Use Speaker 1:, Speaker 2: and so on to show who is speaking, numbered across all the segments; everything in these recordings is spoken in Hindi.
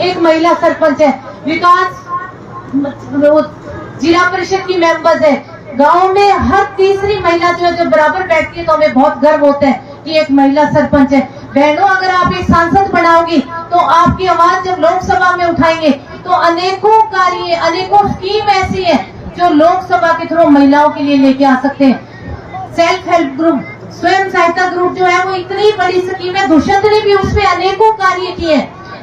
Speaker 1: एक महिला सरपंच है, विकास जिला परिषद की मेंबर्स है, गांव में हर तीसरी महिला जो है जो बराबर बैठती है, तो हमें बहुत गर्व होता है कि एक महिला सरपंच है। बहनों, अगर आप एक सांसद बनाओगी तो आपकी आवाज जब लोकसभा में उठाएंगे तो अनेकों कार्य, अनेकों स्कीम ऐसी है जो लोकसभा के थ्रू महिलाओं के लिए लेके आ सकते हैं। सेल्फ हेल्प ग्रुप, स्वयं सहायता ग्रुप जो है वो इतनी बड़ी स्कीम है, दुष्यंत ने भी उसमें अनेकों कार्य किए,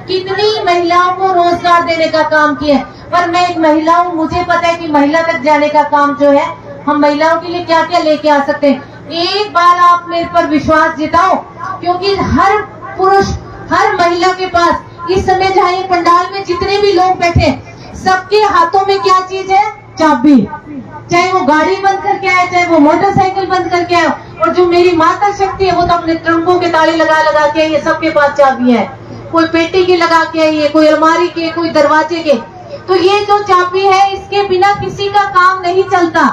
Speaker 1: कितनी महिलाओं को रोजगार देने का काम किया। पर मैं एक महिला हूँ, मुझे पता है कि महिला तक जाने का काम जो है हम महिलाओं के लिए क्या क्या लेके आ सकते हैं। एक बार आप मेरे पर विश्वास जताओ, क्योंकि हर पुरुष, हर महिला के पास इस समय जहाँ ये पंडाल में जितने भी लोग बैठे, सबके हाथों में क्या चीज है? चाबी। चाहे वो गाड़ी बंद करके आए, चाहे वो मोटरसाइकिल बंद करके आए, और जो मेरी माता शक्ति है वो तो अपने ट्रंकों के ताले लगा लगा के आई है, सबके पास चाबी है। कोई पेटी की लगा के आई है, कोई अलमारी के, कोई दरवाजे के। तो ये जो चाबी है, इसके बिना किसी का काम नहीं चलता।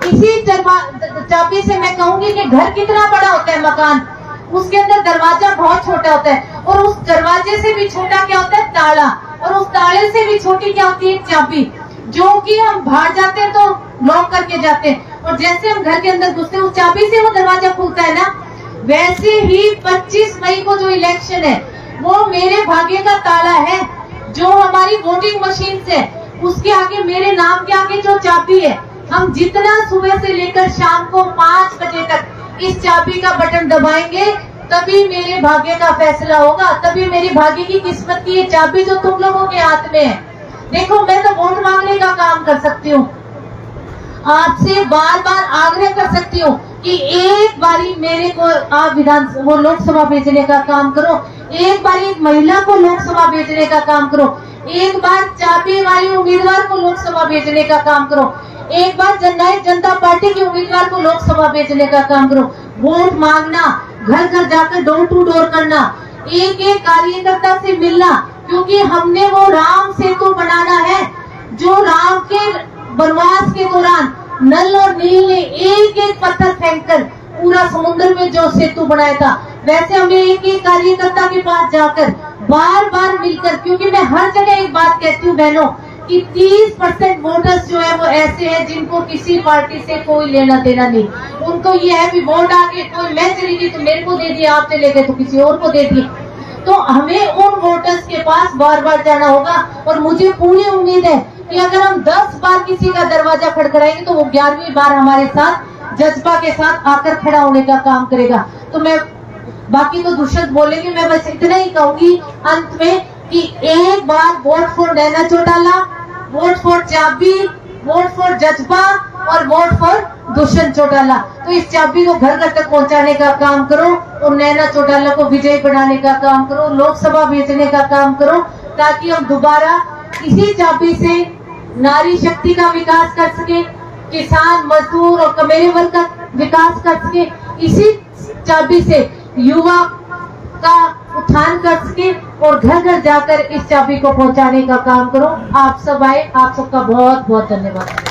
Speaker 1: इसी चाबी से मैं कहूंगी कि घर कितना बड़ा होता है मकान, उसके अंदर दरवाजा बहुत छोटा होता है, और उस दरवाजे से भी छोटा क्या होता है? ताला। और उस ताले से भी छोटी क्या होती है? चाबी, जो कि हम बाहर जाते हैं तो लॉक करके जाते हैं, और जैसे हम घर के अंदर घुसते हैं उस चाबी से वो दरवाजा खुलता है ना। वैसे ही 25 मई को जो इलेक्शन है वो मेरे भाग्य का ताला है, जो हमारी वोटिंग मशीन है उसके आगे, मेरे नाम के आगे जो चाबी है, हम जितना सुबह से लेकर शाम को 5 बजे तक इस चाबी का बटन दबाएंगे, तभी मेरे भाग्य का फैसला होगा, तभी मेरी भाग्य की किस्मत की ये चाबी जो तुम लोगों के हाथ में है। देखो, मैं तो वोट मांगने का काम कर सकती हूँ, आपसे बार बार आग्रह कर सकती हूँ कि एक बारी मेरे को आप वो लोकसभा भेजने का काम करो, एक बार एक महिला को लोकसभा भेजने का काम करो, एक बार चाबी वाली उम्मीदवार को लोकसभा भेजने का काम करो, एक बार जननायक जनता पार्टी के उम्मीदवार को लोकसभा भेजने का काम करो। वोट मांगना, घर घर जाकर डोर टू डोर करना, एक एक कार्यकर्ता से मिलना, क्योंकि हमने वो राम सेतु बनाना है जो राम के वनवास के दौरान नल और नील ने एक एक पत्थर फेंककर पूरा समुद्र में जो सेतु बनाया था, वैसे हमें एक एक कार्यकर्ता के पास जाकर बार बार मिलकर, क्योंकि मैं हर जगह एक बात कहती हूँ बहनों कि 30% वोटर्स जो है वो ऐसे हैं जिनको किसी पार्टी से कोई लेना देना नहीं। उनको ये है कि वोट आके कोई मैं चली गई तो मेरे को दे दिए, आप चले गए तो किसी और को दे दिए। तो हमें उन वोटर्स के पास बार बार जाना होगा, और मुझे पूरी उम्मीद है कि अगर हम 10 बार किसी का दरवाजा खड़खड़ाएंगे तो वो 11वीं बार हमारे साथ जज्बा के साथ आकर खड़ा होने का काम करेगा। तो मैं बाकी तो दुष्यंत बोलेंगे, मैं बस इतना ही कहूंगी अंत में कि एक बार vote for Naina Chautala, vote for चाबी, वोट फॉर जज्बा और वोट फॉर दुष्यंत चौटाला। तो इस चाबी को घर घर तक पहुंचाने का काम करो, और नैना चौटाला को विजयी बनाने का काम करो, लोकसभा भेजने का काम करो, ताकि हम दोबारा इसी चाबी से नारी शक्ति का विकास कर सके, किसान, मजदूर और कमेरे वर्ग का विकास कर सके, इसी चाबी से युवा का उत्थान कर सके, और घर घर जाकर इस चाबी को पहुंचाने का काम करो। आप सब आए, आप सबका बहुत बहुत धन्यवाद।